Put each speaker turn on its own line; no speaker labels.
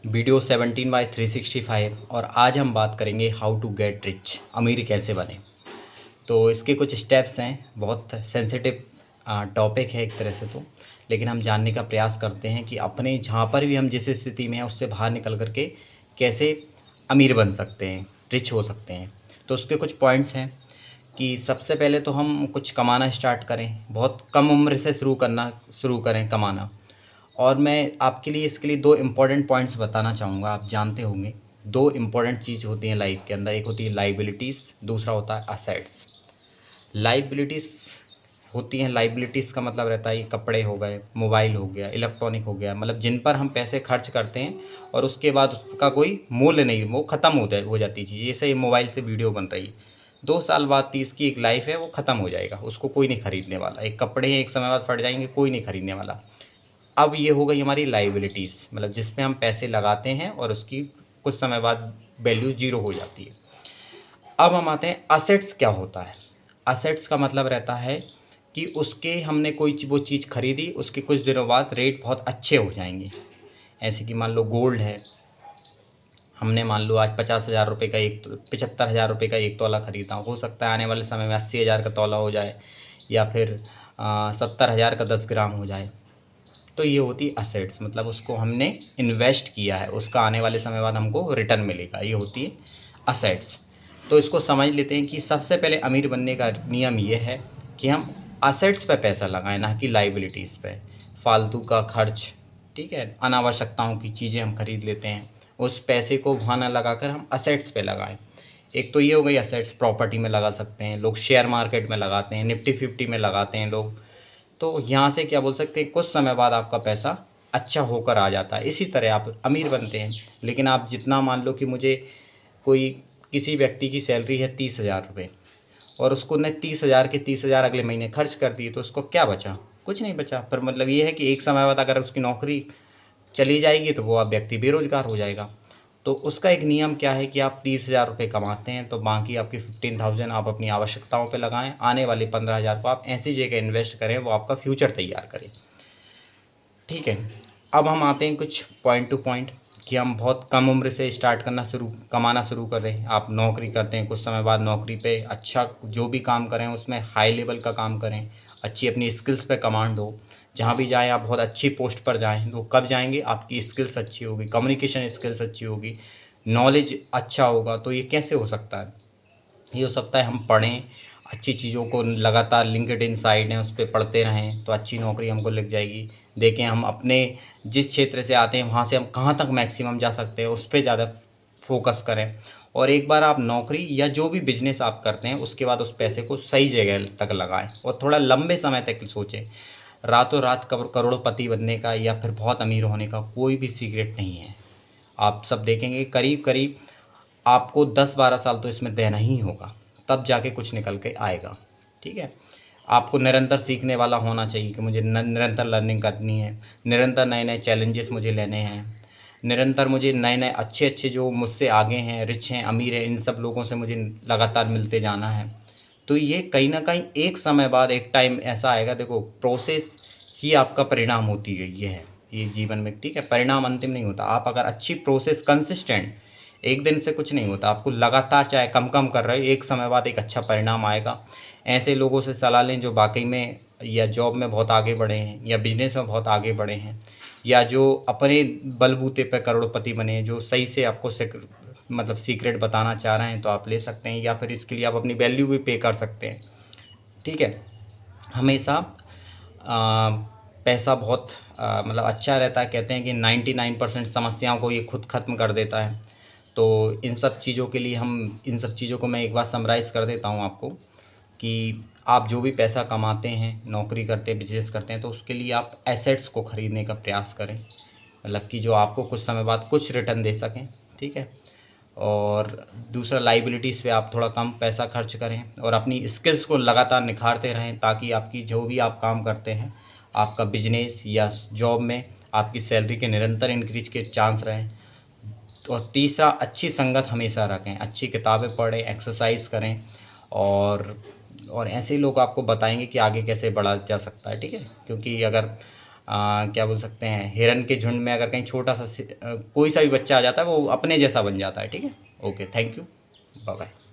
Video 17/365 और आज हम बात करेंगे हाउ टू गेट रिच, अमीर कैसे बने। तो इसके कुछ स्टेप्स हैं। बहुत सेंसिटिव टॉपिक है एक तरह से तो, लेकिन हम जानने का प्रयास करते हैं कि अपने जहाँ पर भी हम जिस स्थिति में हैं उससे बाहर निकल कर के कैसे अमीर बन सकते हैं, रिच हो सकते हैं। तो उसके कुछ पॉइंट्स हैं कि सबसे पहले तो हम कुछ कमाना स्टार्ट करें, बहुत कम उम्र से शुरू करें कमाना। और मैं आपके लिए इसके लिए दो इम्पॉर्टेंट पॉइंट्स बताना चाहूँगा। आप जानते होंगे दो इम्पॉर्टेंट चीज़ होती हैं लाइफ के अंदर, एक होती है लाइबिलिटीज़, दूसरा होता है असेट्स। लाइबिलिटीज़ होती हैं, लाइबिलिटीज़ का मतलब रहता है ये कपड़े हो गए, मोबाइल हो गया, इलेक्ट्रॉनिक हो गया, मतलब जिन पर हम पैसे खर्च करते हैं और उसके बाद उसका कोई मूल्य नहीं, वो ख़त्म हो जाती है चीज़। जैसे ये मोबाइल से वीडियो बन रही है, 2 साल बाद 30 की एक लाइफ है, वो ख़त्म हो जाएगा, उसको कोई नहीं ख़रीदने वाला। एक कपड़े हैं, एक समय बाद फट जाएंगे, कोई नहीं ख़रीदने वाला। अब ये हो गई हमारी लाइबिलिटीज़, मतलब जिसमें हम पैसे लगाते हैं और उसकी कुछ समय बाद वैल्यू ज़ीरो हो जाती है। अब हम आते हैं असेट्स क्या होता है। असेट्स का मतलब रहता है कि उसके हमने वो चीज़ खरीदी, उसके कुछ दिनों बाद रेट बहुत अच्छे हो जाएंगे। ऐसे कि मान लो गोल्ड है, हमने मान लो आज 50,000 रुपये का 75,000 रुपये का एक तोला खरीदा, हो सकता है आने वाले समय में 80,000 का तोला हो जाए, या फिर 70,000 का 10 ग्राम हो जाए। तो ये होती असेट्स, मतलब उसको हमने इन्वेस्ट किया है, उसका आने वाले समय बाद हमको रिटर्न मिलेगा, ये होती है असेट्स। तो इसको समझ लेते हैं कि सबसे पहले अमीर बनने का नियम ये है कि हम असेट्स पे पैसा लगाएं, ना कि लाइबिलिटीज़ पे। फालतू का खर्च, ठीक है, अनावश्यकताओं की चीज़ें हम खरीद लेते हैं, उस पैसे को वहाँ ना लगाकर हम असेट्स पे लगाएं। एक तो ये हो गई असेट्स, प्रॉपर्टी में लगा सकते हैं लोग, शेयर मार्केट में लगाते हैं, निफ्टी 50 में लगाते हैं लोग। तो यहाँ से क्या बोल सकते हैं, कुछ समय बाद आपका पैसा अच्छा होकर आ जाता है, इसी तरह आप अमीर बनते हैं। लेकिन आप जितना मान लो कि मुझे कोई किसी व्यक्ति की सैलरी है 30,000 रुपये, और उसको ने 30,000 के 30,000 अगले महीने खर्च कर दिए, तो उसको क्या बचा? कुछ नहीं बचा। पर मतलब ये है कि एक समय बाद अगर उसकी नौकरी चली जाएगी तो वो अब व्यक्ति बेरोजगार हो जाएगा। तो उसका एक नियम क्या है कि आप 30,000 रुपये कमाते हैं तो बाकी आपकी 15,000 आप अपनी आवश्यकताओं पे लगाएं, आने वाले 15,000 को आप ऐसी जगह इन्वेस्ट करें, वो आपका फ्यूचर तैयार करें। ठीक है। अब हम आते हैं कुछ पॉइंट टू पॉइंट कि हम बहुत कम उम्र से स्टार्ट कमाना शुरू कर रहे हैं। आप नौकरी करते हैं, कुछ समय बाद नौकरी पे अच्छा जो भी काम करें उसमें हाई लेवल का काम करें, अच्छी अपनी स्किल्स पे कमांड हो। जहाँ भी जाएँ आप बहुत अच्छी पोस्ट पर जाएँ, तो कब जाएंगे? आपकी स्किल्स अच्छी होगी, कम्युनिकेशन स्किल्स अच्छी होगी, नॉलेज अच्छा होगा। तो ये कैसे हो सकता है? ये हो सकता है हम पढ़ें, अच्छी चीज़ों को लगातार, लिंक्डइन साइट है उस पर पढ़ते रहें तो अच्छी नौकरी हमको लग जाएगी। देखें हम अपने जिस क्षेत्र से आते हैं वहाँ से हम कहाँ तक मैक्सिमम जा सकते हैं, उस पर ज़्यादा फोकस करें। और एक बार आप नौकरी या जो भी बिजनेस आप करते हैं उसके बाद उस पैसे को सही जगह तक लगाएं और थोड़ा लंबे समय तक सोचें। रातों रात करोड़पति बनने का या फिर बहुत अमीर होने का कोई भी सीक्रेट नहीं है। आप सब देखेंगे करीब करीब आपको 10-12 साल तो इसमें देना ही होगा, तब जाके कुछ निकल के आएगा। ठीक है। आपको निरंतर सीखने वाला होना चाहिए कि मुझे निरंतर लर्निंग करनी है, निरंतर नए नए चैलेंजेस मुझे लेने हैं, निरंतर मुझे नए नए अच्छे अच्छे जो मुझसे आगे हैं, रिच हैं, अमीर हैं, इन सब लोगों से मुझे लगातार मिलते जाना है। तो ये कहीं ना कहीं एक समय बाद एक टाइम ऐसा आएगा, देखो प्रोसेस ही आपका परिणाम होती है, ये जीवन में। ठीक है, परिणाम अंतिम नहीं होता। आप अगर अच्छी प्रोसेस कंसिस्टेंट, एक दिन से कुछ नहीं होता, आपको लगातार चाहे कम कम कर रहे हो, एक समय बाद एक अच्छा परिणाम आएगा। ऐसे लोगों से सलाह लें जो वाकई में या जॉब में बहुत आगे बढ़े हैं, या बिजनेस में बहुत आगे बढ़े हैं, या जो अपने बलबूते पर करोड़पति बने हैं, जो सही से आपको मतलब सीक्रेट बताना चाह रहे हैं तो आप ले सकते हैं, या फिर इसके लिए आप अपनी वैल्यू भी पे कर सकते हैं। ठीक है। हमेशा आ, पैसा बहुत मतलब अच्छा रहता है। कहते हैं कि 99% समस्याओं को ये खुद ख़त्म कर देता है। तो इन सब चीज़ों के लिए इन सब चीज़ों को मैं एक बार समराइज़ कर देता हूँ आपको कि आप जो भी पैसा कमाते हैं, नौकरी करते हैं, बिजनेस करते हैं, तो उसके लिए आप एसेट्स को ख़रीदने का प्रयास करें, मतलब कि जो आपको कुछ समय बाद कुछ रिटर्न दे सकें। ठीक है। और दूसरा, लाइबिलिटीज़ पे आप थोड़ा कम पैसा खर्च करें और अपनी स्किल्स को लगातार निखारते रहें, ताकि आपकी जो भी आप काम करते हैं, आपका बिजनेस या जॉब में आपकी सैलरी के निरंतर इंक्रीज के चांस रहें। और तीसरा, अच्छी संगत हमेशा रखें, अच्छी किताबें पढ़ें, एक्सरसाइज करें, और ऐसे लोग आपको बताएंगे कि आगे कैसे बढ़ा जा सकता है। ठीक है। क्योंकि अगर क्या बोल सकते हैं, हिरन के झुंड में अगर कहीं छोटा सा कोई सा भी बच्चा आ जाता है वो अपने जैसा बन जाता है। ठीक है, okay, thank you, bye bye.